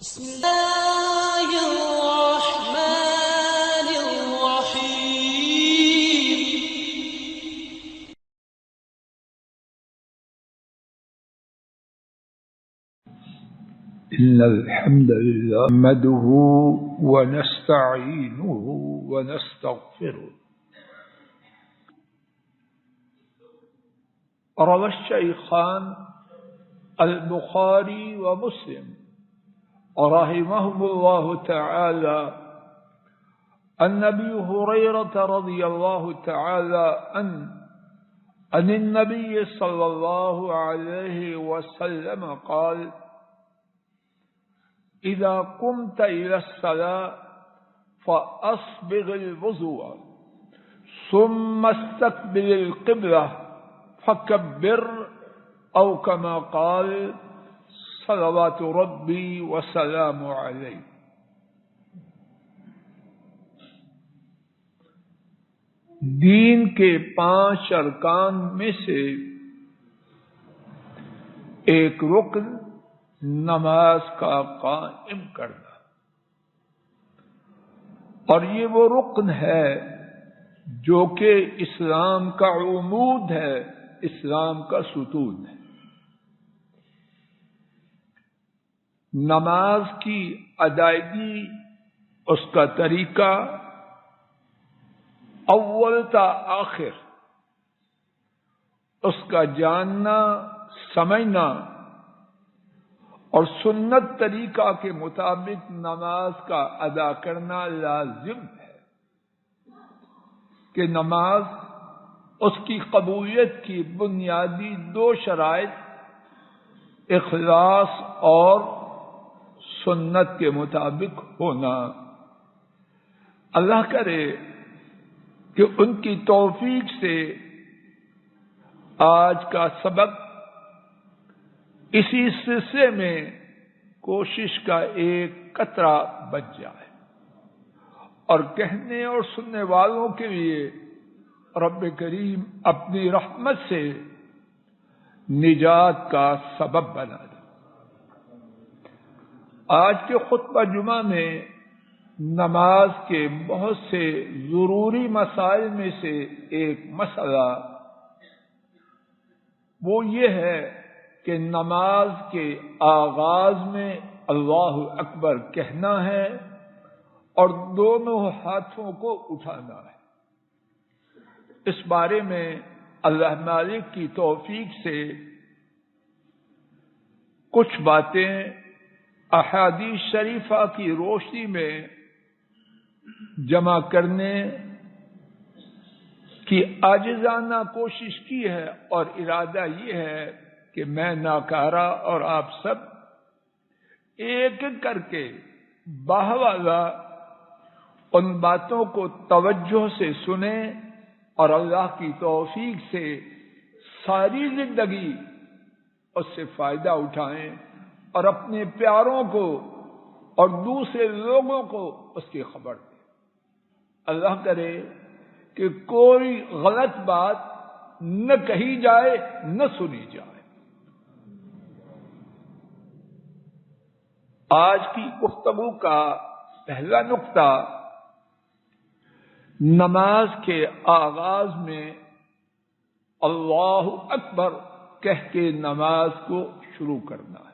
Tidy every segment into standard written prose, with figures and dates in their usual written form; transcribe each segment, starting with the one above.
بسم الله الرحمن الرحيم. إن الحمد لله نحمده ونستعينه ونستغفره. روى الشيخان البخاري ومسلم رحمهم الله تعالى عن أبي هريرة رضي الله تعالى عن النبي صلى الله عليه وسلم قال: إذا قمت إلى الصلاة فأصبغ الوضوء ثم استقبل القبلة فكبر أو كما قال صلوات ربي وسلام علیہ. دین کے 5 ارکان میں سے ایک رکن نماز کا قائم کرنا، اور یہ وہ رکن ہے جو کہ اسلام کا عمود ہے، اسلام کا ستون ہے. نماز کی ادائیگی، اس کا طریقہ اول تا آخر، اس کا جاننا سمجھنا اور سنت طریقہ کے مطابق نماز کا ادا کرنا لازم ہے کہ نماز اس کی قبولیت کی بنیادی 2 شرائط اخلاص اور سنت کے مطابق ہونا. اللہ کرے کہ ان کی توفیق سے آج کا سبق اسی سلسلے میں کوشش کا ایک قطرہ بچ جائے، اور کہنے اور سننے والوں کے لیے رب کریم اپنی رحمت سے نجات کا سبب بنا دے. آج کے خطبہ جمعہ میں نماز کے بہت سے ضروری مسائل میں سے ایک مسئلہ وہ یہ ہے کہ نماز کے آغاز میں اللہ اکبر کہنا ہے اور دونوں ہاتھوں کو اٹھانا ہے. اس بارے میں اللہ مالک کی توفیق سے کچھ باتیں احادیث شریفہ کی روشنی میں جمع کرنے کی عاجزانہ کوشش کی ہے، اور ارادہ یہ ہے کہ میں ناکارہ اور آپ سب ایک ایک کر کے باہوالا ان باتوں کو توجہ سے سنیں اور اللہ کی توفیق سے ساری زندگی اس سے فائدہ اٹھائیں اور اپنے پیاروں کو اور دوسرے لوگوں کو اس کی خبر دیں. اللہ کرے کہ کوئی غلط بات نہ کہی جائے نہ سنی جائے. آج کی گفتگو کا پہلا نقطہ نماز کے آغاز میں اللہ اکبر کہہ کے نماز کو شروع کرنا ہے.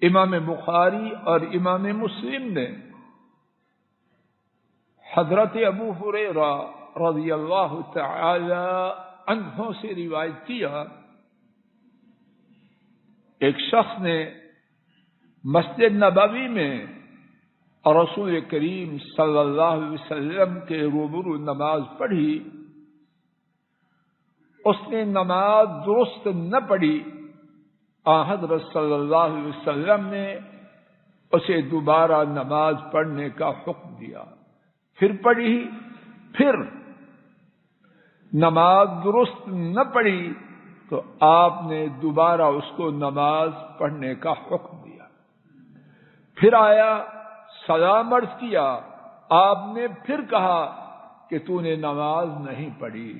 امام بخاری اور امام مسلم نے حضرت ابو ہریرہ رضی اللہ تعالی عنہ سے روایت کیا، ایک شخص نے مسجد نبوی میں رسول کریم صلی اللہ علیہ وسلم کے روبرو نماز پڑھی. اس نے نماز درست نہ پڑھی. حضرت صلی اللہ علیہ وسلم نے اسے دوبارہ نماز پڑھنے کا حکم دیا. پھر پڑھی، پھر نماز درست نہ پڑھی تو آپ نے دوبارہ اس کو نماز پڑھنے کا حکم دیا. پھر آیا، سلام عرض کیا، آپ نے پھر کہا کہ تو نے نماز نہیں پڑھی.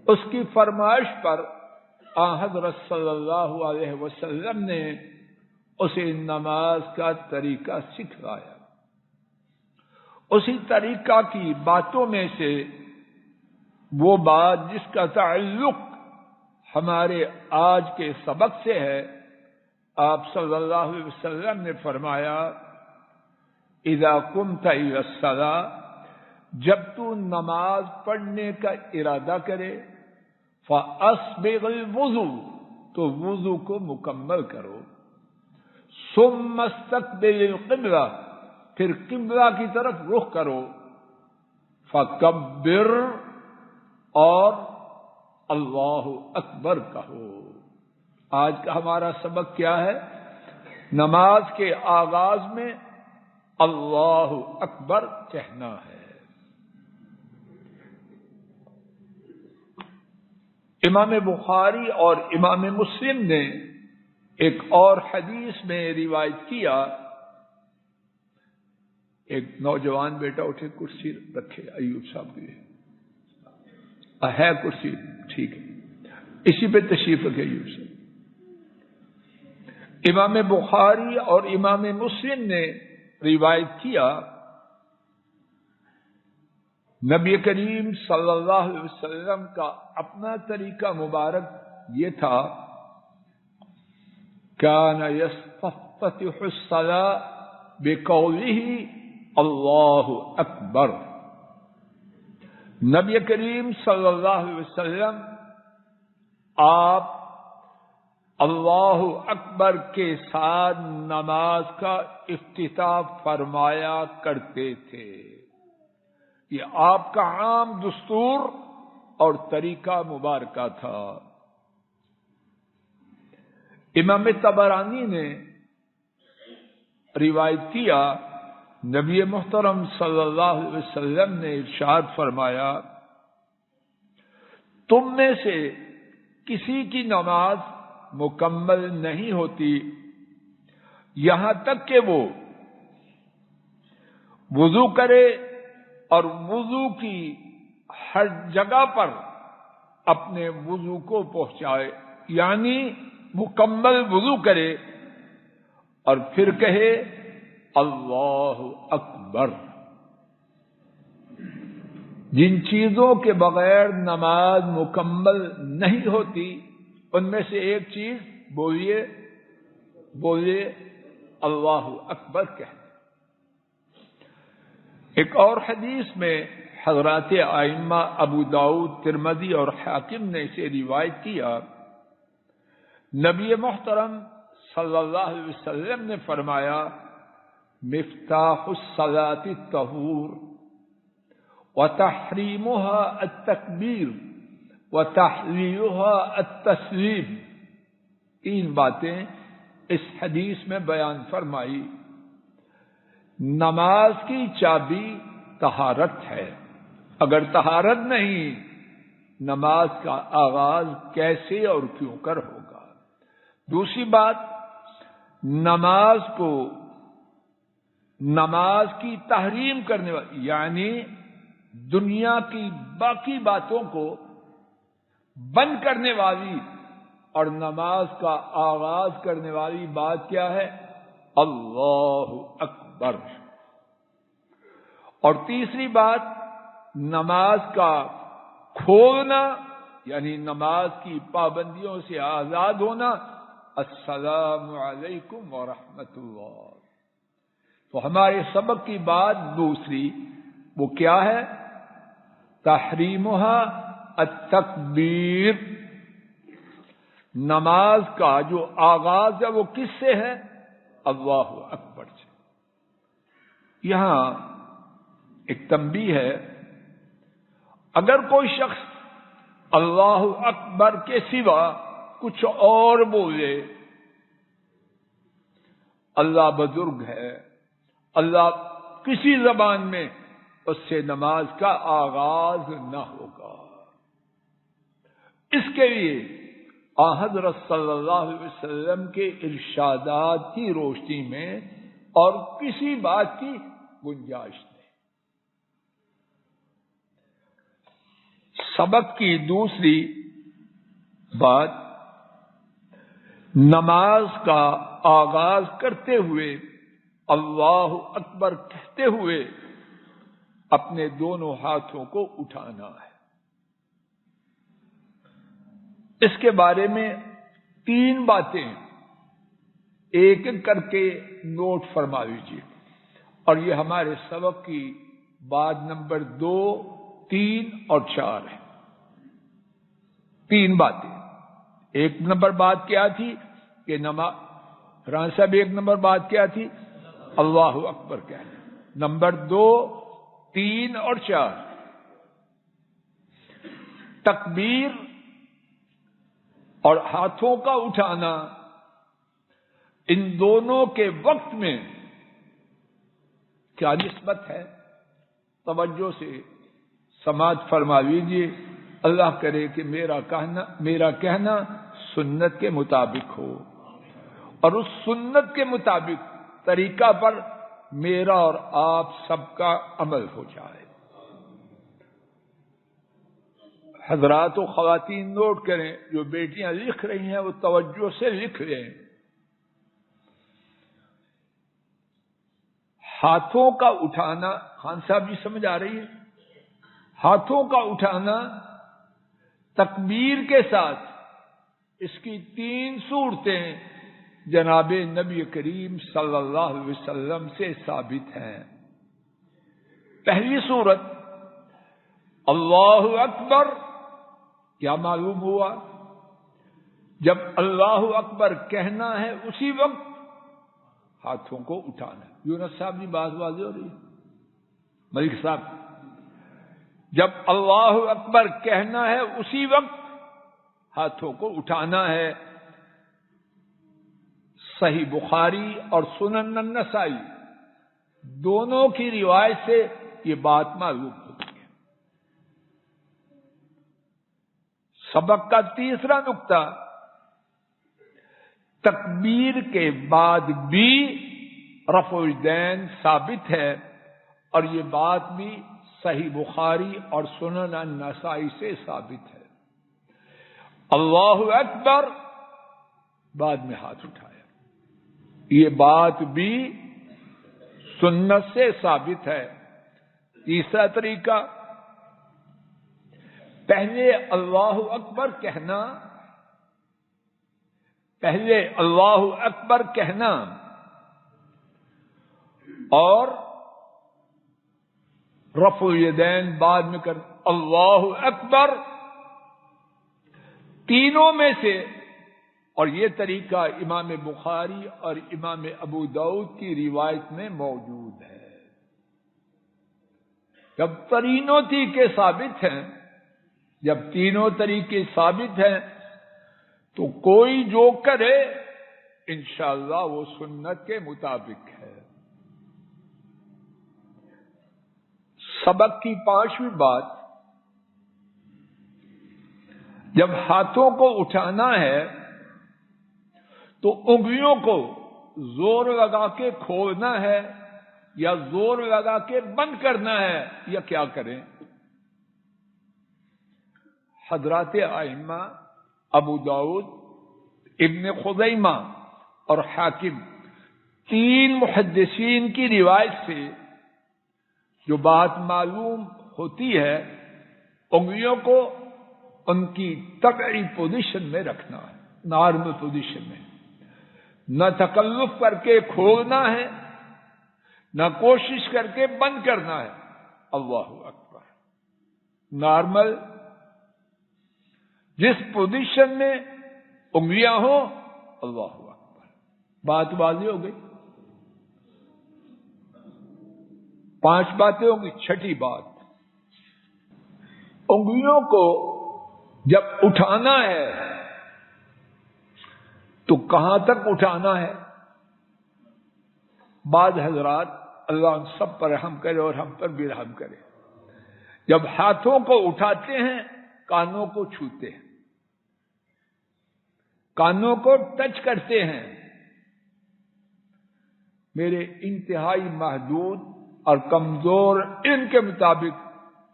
اس کی فرمائش پر حضرت صلی اللہ علیہ وسلم نے اسے نماز کا طریقہ سکھلایا۔ اسی طریقہ کی باتوں میں سے وہ بات جس کا تعلق ہمارے آج کے سبق سے ہے، آپ صلی اللہ علیہ وسلم نے فرمایا اذا قمت الى الصلاۃ، جب تو نماز پڑھنے کا ارادہ کرے، فاسبغ الوضوء، تو وضو کو مکمل کرو، ثم استقبل القبلہ، پھر قبلہ کی طرف رخ کرو، فکبر، اور اللہ اکبر کہو۔ آج کا ہمارا سبق کیا ہے؟ نماز کے آغاز میں اللہ اکبر کہنا ہے۔ امام بخاری اور امام مسلم نے ایک اور حدیث میں روایت کیا، ایک نوجوان بیٹا اٹھے، کرسی رکھے ایوب صاحب کے ہے، کرسی ٹھیک ہے، اسی پہ تشریف رکھے ایوب صاحب۔ امام بخاری اور امام مسلم نے روایت کیا، نبی کریم صلی اللہ علیہ وسلم کا اپنا طریقہ مبارک یہ تھا، کان یستفتح الصلاۃ بقولہ اللہ اکبر۔ نبی کریم صلی اللہ علیہ وسلم آپ اللہ اکبر کے ساتھ نماز کا افتتاح فرمایا کرتے تھے۔ یہ آپ کا عام دستور اور طریقہ مبارکہ تھا۔ امام طبرانی نے روایت کیا، نبی محترم صلی اللہ علیہ وسلم نے ارشاد فرمایا، تم میں سے کسی کی نماز مکمل نہیں ہوتی یہاں تک کہ وہ وضو کرے اور وضو کی ہر جگہ پر اپنے وضو کو پہنچائے، یعنی مکمل وضو کرے اور پھر کہے اللہ اکبر۔ جن چیزوں کے بغیر نماز مکمل نہیں ہوتی ان میں سے ایک چیز بولیے اللہ اکبر کہنا۔ ایک اور حدیث میں حضرات ائمہ ابو داؤد، ترمذی اور حاکم نے اسے روایت کیا، نبی محترم صلی اللہ علیہ وسلم نے فرمایا، مفتاح الصلاۃ الطہور وتحریمها التکبیر وتحلیلها التسلیم۔ تین باتیں اس حدیث میں بیان فرمائی۔ نماز کی چابی طہارت ہے، اگر طہارت نہیں نماز کا آغاز کیسے اور کیوں کر ہوگا۔ دوسری بات، نماز کی تحریم کرنے والی، یعنی دنیا کی باقی باتوں کو بند کرنے والی اور نماز کا آغاز کرنے والی بات کیا ہے؟ اللہ اکبر۔ اور تیسری بات، نماز کا کھولنا، یعنی نماز کی پابندیوں سے آزاد ہونا، السلام علیکم ورحمۃ اللہ۔ تو ہمارے سبق کی بات دوسری وہ کیا ہے؟ تحریمها التکبیر۔ نماز کا جو آغاز ہے وہ کس سے ہے؟ اللہ اکبر سے۔ یہاں ایک تنبیہ ہے، اگر کوئی شخص اللہ اکبر کے سوا کچھ اور بولے، اللہ بزرگ ہے، اللہ کسی زبان میں، اس سے نماز کا آغاز نہ ہوگا۔ اس کے لیے حضرت صلی اللہ علیہ وسلم کے ارشادات کی روشنی میں اور کسی بات کی گنجائش نہیں۔ سبق کی دوسری بات، نماز کا آغاز کرتے ہوئے اللہ اکبر کہتے ہوئے اپنے دونوں ہاتھوں کو اٹھانا ہے۔ اس کے بارے میں 3 باتیں ایک ایک کر کے نوٹ فرما لیجیے، اور یہ ہمارے سبق کی بات نمبر 2، 3 اور 4 ہے۔ 3 باتیں۔ 1 نمبر بات کیا تھی کہ ران صاحب 1 نمبر بات کیا تھی؟ اللہ اکبر کہنا۔ نمبر 2، 3 اور 4 تکبیر اور ہاتھوں کا اٹھانا، ان دونوں کے وقت میں کیا نسبت ہے؟ توجہ سے سماعت فرما لیجیے۔ اللہ کرے کہ میرا کہنا سنت کے مطابق ہو، اور اس سنت کے مطابق طریقہ پر میرا اور آپ سب کا عمل ہو جائے۔ حضرات و خواتین نوٹ کریں، جو بیٹیاں لکھ رہی ہیں وہ توجہ سے لکھ لیں۔ ہاتھوں کا اٹھانا، خان صاحب جی سمجھ آ رہی ہے؟ ہاتھوں کا اٹھانا تکبیر کے ساتھ، اس کی 3 صورتیں جناب نبی کریم صلی اللہ علیہ وسلم سے ثابت ہیں۔ پہلی صورت اللہ اکبر، کیا معلوم ہوا؟ جب اللہ اکبر کہنا ہے اسی وقت ہاتھوں کو اٹھانا ہے۔ یونس صاحب جی بات واضح ہو رہی ہے؟ ملک صاحب، جب اللہ اکبر کہنا ہے اسی وقت ہاتھوں کو اٹھانا ہے۔ صحیح بخاری اور سنن النسائی دونوں کی روایت سے یہ بات معلوم ہوتی ہے۔ سبق کا تیسرا نقطہ، تکبیر کے بعد بھی رفع الیدین ثابت ہے، اور یہ بات بھی صحیح بخاری اور سنن النسائی سے ثابت ہے۔ اللہ اکبر، بعد میں ہاتھ اٹھایا، یہ بات بھی سنت سے ثابت ہے۔ تیسرا طریقہ، پہلے اللہ اکبر کہنا، پہلے اللہ اکبر کہنا اور رفع الیدین بعد میں کر اللہ اکبر، تینوں میں سے، اور یہ طریقہ امام بخاری اور امام ابو داؤد کی روایت میں موجود ہے۔ جب تینوں طریقے ثابت ہیں، جب تینوں طریقے ثابت ہیں تو کوئی جو کرے انشاءاللہ وہ سنت کے مطابق ہے۔ سبق کی 5ویں بات، جب ہاتھوں کو اٹھانا ہے تو انگلیوں کو زور لگا کے کھولنا ہے یا زور لگا کے بند کرنا ہے، یا کیا کریں؟ حضرات ائمہ ابو داؤد، ابن خزیمہ اور حاکم 3 محدثین کی روایت سے جو بات معلوم ہوتی ہے، انگلیوں کو ان کی طبعی پوزیشن میں رکھنا ہے، نارمل پوزیشن میں، نہ تکلف کر کے کھولنا ہے، نہ کوشش کر کے بند کرنا ہے۔ اللہ اکبر، نارمل جس پوزیشن میں انگلیاں ہوں، اللہ اکبر۔ بات واضح ہو گئی؟ 5 باتیں ہوں گی۔ 6ٹھی بات، انگلیوں کو جب اٹھانا ہے تو کہاں تک اٹھانا ہے؟ بعض حضرات، اللہ ہم سب پر رحم کرے اور ہم پر بھی رحم کرے، جب ہاتھوں کو اٹھاتے ہیں کانوں کو چھوتے ہیں، کانوں کو ٹچ کرتے ہیں۔ میرے انتہائی محدود اور کمزور علم کے مطابق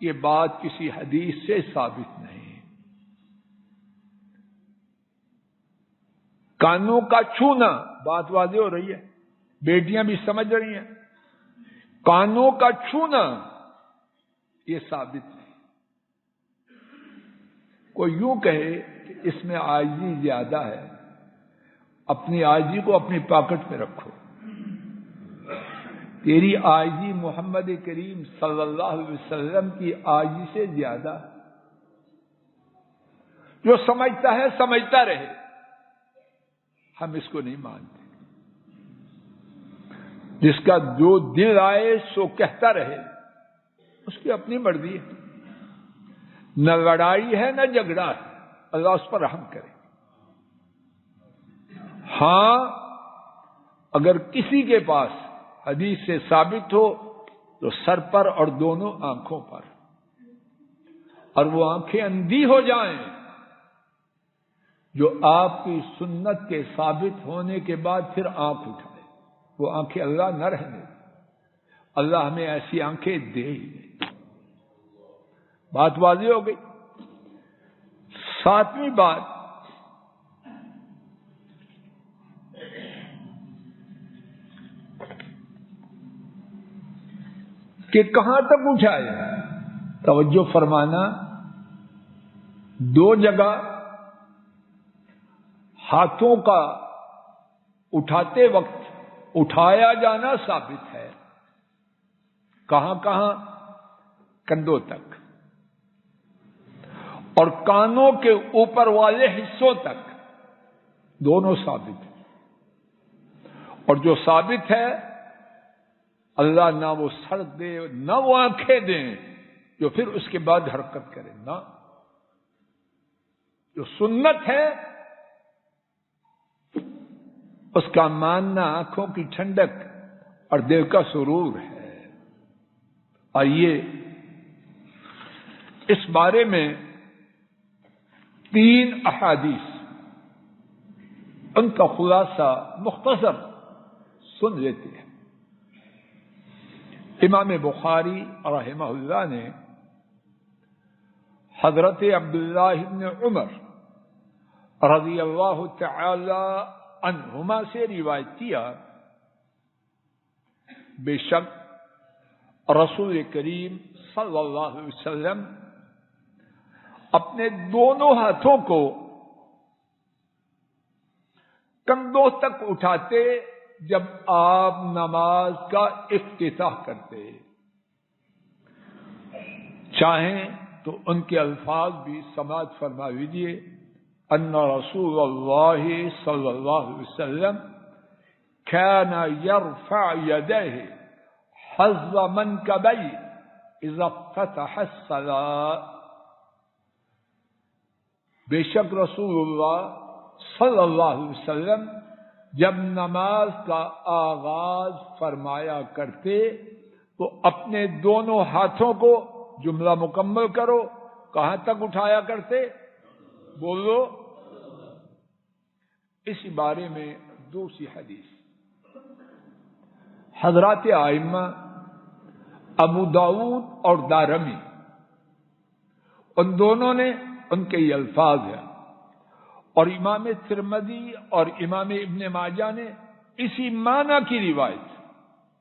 یہ بات کسی حدیث سے ثابت نہیں۔ کانوں کا چھونا، بات واضح ہو رہی ہے، بیٹیاں بھی سمجھ رہی ہیں، کانوں کا چھونا یہ ثابت نہیں۔ کوئی یوں کہے کہ اس میں عاجزی زیادہ ہے، اپنی عاجزی کو اپنی پاکٹ میں رکھو۔ تیری عاجزی محمد کریم صلی اللہ علیہ وسلم کی عاجزی سے زیادہ ہے۔ جو سمجھتا ہے سمجھتا رہے، ہم اس کو نہیں مانتے۔ جس کا جو دل آئے سو کہتا رہے، اس کی اپنی مرضی ہے، نہ لڑائی ہے نہ جھگڑا ہے، اللہ اس پر رحم کرے۔ ہاں اگر کسی کے پاس حدیث سے ثابت ہو تو سر پر اور دونوں آنکھوں پر، اور وہ آنکھیں اندھی ہو جائیں، جو آپ کی سنت کے ثابت ہونے کے بعد پھر آنکھ اٹھائے، وہ آنکھیں اللہ نہ رہنے، اللہ ہمیں ایسی آنکھیں دے ہی نہیں۔ بات واضح ہو گئی۔ ساتویں بات، کہ کہاں تک اٹھائے؟ توجہ فرمانا، دو جگہ ہاتھوں کا اٹھاتے وقت اٹھایا جانا ثابت ہے۔ کہاں کہاں؟ کندھوں تک اور کانوں کے اوپر والے حصوں تک، دونوں ثابت ہیں۔ اور جو ثابت ہے، اللہ نہ وہ سر دے نہ وہ آنکھیں دیں جو پھر اس کے بعد حرکت کرے، نہ۔ جو سنت ہے اس کا ماننا آنکھوں کی ٹھنڈک اور دل کا سرور ہے۔ آئیے اس بارے میں 3 احادیث، ان کا خلاصہ مختصر سن لیتے ہیں۔ امام بخاری رحمہ اللہ نے حضرت عبداللہ بن عمر رضی اللہ تعالی عنہما سے روایت کیا، بے شک رسول کریم صلی اللہ علیہ وسلم اپنے دونوں ہاتھوں کو کندھوں تک اٹھاتے جب آپ نماز کا افتتاح کرتے، چاہیں تو ان کے الفاظ بھی سماعت فرما لیجیے۔ ان رسول اللہ صلی اللہ علیہ وسلم كان يرفع يديه حذو منكبيه اذا افتتح الصلاة۔ بے شک رسول اللہ صلی اللہ علیہ وسلم جب نماز کا آغاز فرمایا کرتے تو اپنے دونوں ہاتھوں کو، جملہ مکمل کرو، کہاں تک اٹھایا کرتے؟ بولو۔ اسی بارے میں دوسری حدیث، حضرات ائمہ ابو داؤد اور دارمی، ان دونوں نے، ان کے یہ الفاظ ہیں، اور امام ترمذی اور امام ابن ماجہ نے اسی معنی کی روایت،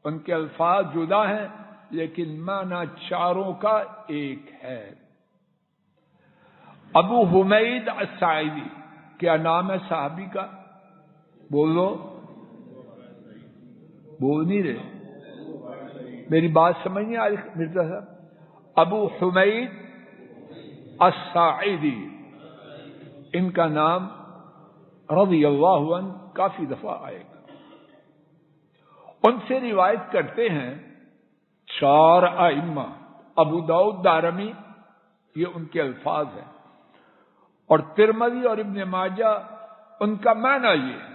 ان کے الفاظ جدا ہیں لیکن معنی چاروں کا ایک ہے۔ ابو حمید الساعدی، کیا نام ہے صحابی کا؟ بولو، بول نہیں رہے، میری بات سمجھ نہیں آ رہی مرزا صاحب؟ ابو حمید الساعدی، ان کا نام رضی اللہ عنہ کافی دفعہ آئے گا۔ ان سے روایت کرتے ہیں 4 ائمہ، ابو داؤد، دارمی، یہ ان کے الفاظ ہیں، اور ترمذی اور ابن ماجہ، ان کا معنی یہ ہے۔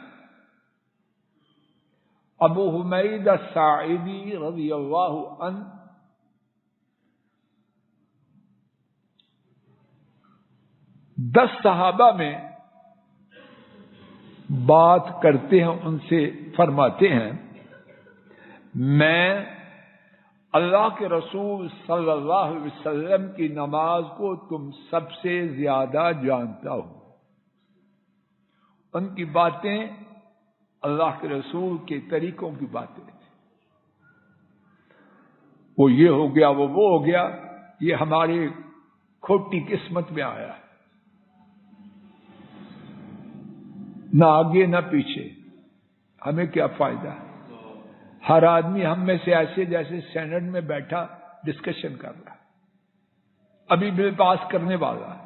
ابو حمید الساعدی رضی اللہ عنہ دس صحابہ میں بات کرتے ہیں، ان سے فرماتے ہیں، میں اللہ کے رسول صلی اللہ علیہ وسلم کی نماز کو تم سب سے زیادہ جانتا ہوں۔ ان کی باتیں اللہ کے رسول کے طریقوں کی باتیں تھیں. وہ یہ ہو گیا، وہ ہو گیا، یہ ہماری کھوٹی قسمت میں آیا ہے. نہ آگے نہ پیچھے، ہمیں کیا فائدہ ہے؟ ہر آدمی ہم میں سے ایسے جیسے سینٹ میں بیٹھا ڈسکشن کر رہا ہے، ابھی بل پاس کرنے والا ہے.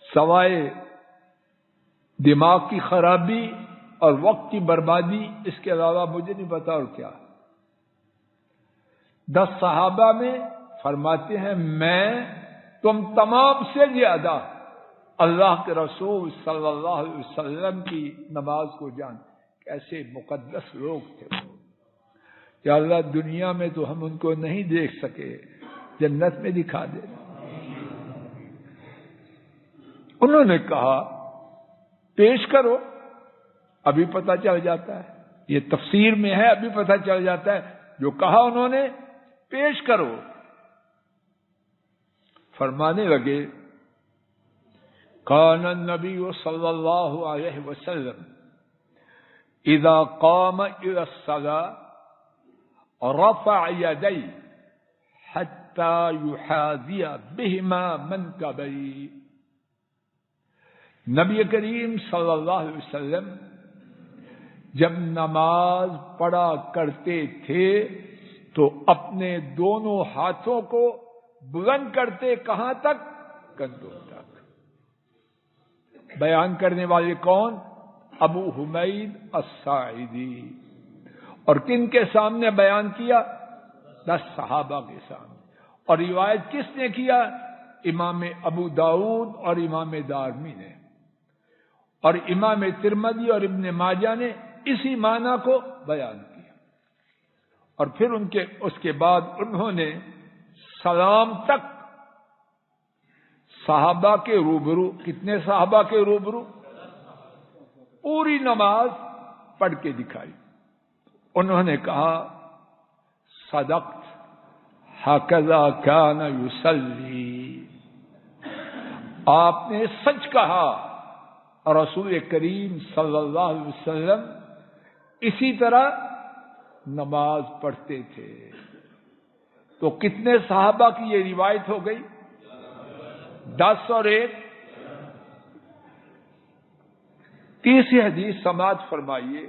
سوائے دماغ کی خرابی اور وقت کی بربادی اس کے علاوہ مجھے نہیں پتا اور کیا. 10 صحابہ میں فرماتے ہیں میں تم تمام سے زیادہ اللہ کے رسول صلی اللہ علیہ وسلم کی نماز کو جان. کیسے مقدس لوگ تھے کہ اللہ دنیا میں تو ہم ان کو نہیں دیکھ سکے، جنت میں دکھا دے. انہوں نے کہا پیش کرو، ابھی پتہ چل جاتا ہے. یہ تفسیر میں ہے، ابھی پتہ چل جاتا ہے. جو کہا انہوں نے پیش کرو. فرمانے لگے کان النبی صلی اللہ علیہ وسلم اذا قام الى الصلاة رفع يديه حتى يحاذي بهما منكبيه. نبی کریم صلی اللہ علیہ وسلم جب نماز پڑھا کرتے تھے تو اپنے دونوں ہاتھوں کو بلند کرتے کہاں تک؟ کندھوں تک. بیان کرنے والے کون؟ ابو حمید الساعدی. اور کن کے سامنے بیان کیا؟ 10 صحابہ کے سامنے. اور روایت کس نے کیا؟ امام ابو داؤد اور امام دارمی نے، اور امام ترمذی اور ابن ماجہ نے اسی معنی کو بیان کیا. اور پھر اس کے بعد انہوں نے سلام تک صحابہ کے روبرو، کتنے صحابہ کے روبرو؟ پوری نماز پڑھ کے دکھائی. انہوں نے کہا صدقت ہکذا کان یصلی. آپ نے سچ کہا، رسول کریم صلی اللہ علیہ وسلم اسی طرح نماز پڑھتے تھے. تو کتنے صحابہ کی یہ روایت ہو گئی؟ 10 اور 1. تیسری حدیث سماعت فرمائیے.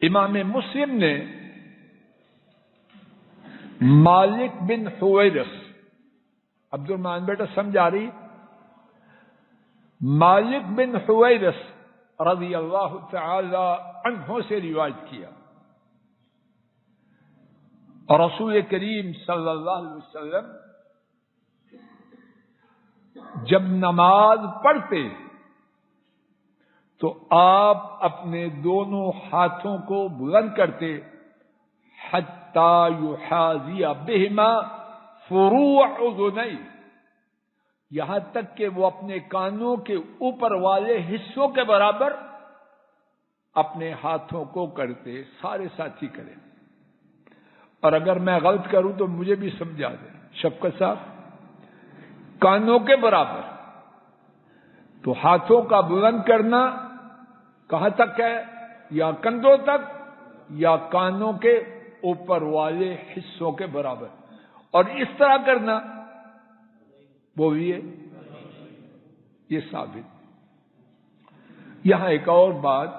امام مسلم نے مالک بن حویرث، عبد الرحمان بیٹا سمجھا رہی؟ مالک بن حویرث رضی اللہ تعالی عنہ سے روایت کیا. اور رسول کریم صلی اللہ علیہ وسلم جب نماز پڑھتے تو آپ اپنے دونوں ہاتھوں کو بلند کرتے حتی یحاذی بہما فروع اذنی، یہاں تک کہ وہ اپنے کانوں کے اوپر والے حصوں کے برابر اپنے ہاتھوں کو کرتے. سارے ساتھی کریں، اور اگر میں غلط کروں تو مجھے بھی سمجھا دیں شفقت صاحب. کانوں کے برابر. تو ہاتھوں کا بلند کرنا کہاں تک ہے؟ یا کندھوں تک یا کانوں کے اوپر والے حصوں کے برابر. اور اس طرح کرنا وہ بھی ہے، یہ ثابت. یہاں ایک اور بات،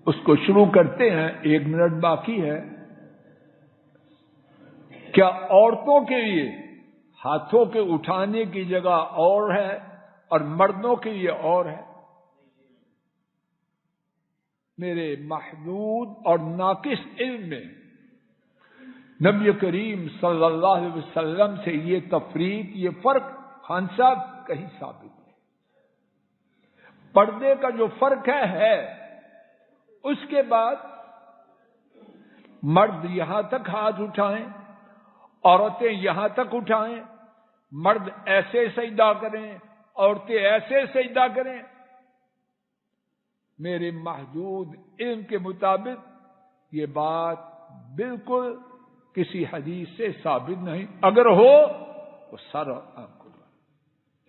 اس کو شروع کرتے ہیں، 1 منٹ باقی ہے. کیا عورتوں کے لیے ہاتھوں کے اٹھانے کی جگہ اور ہے اور مردوں کے لیے اور ہے؟ میرے محدود اور ناقص علم میں نبی کریم صلی اللہ علیہ وسلم سے یہ تفریق، یہ فرق خان صاحب کہیں ثابت نہیں. پردے کا جو فرق ہے. اس کے بعد مرد یہاں تک ہاتھ اٹھائیں، عورتیں یہاں تک اٹھائیں. مرد ایسے سجدہ کریں، عورتیں ایسے سجدہ کریں. میرے محدود علم کے مطابق یہ بات بالکل کسی حدیث سے ثابت نہیں. اگر ہو تو سر آپ کو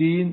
3,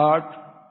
8,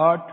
8,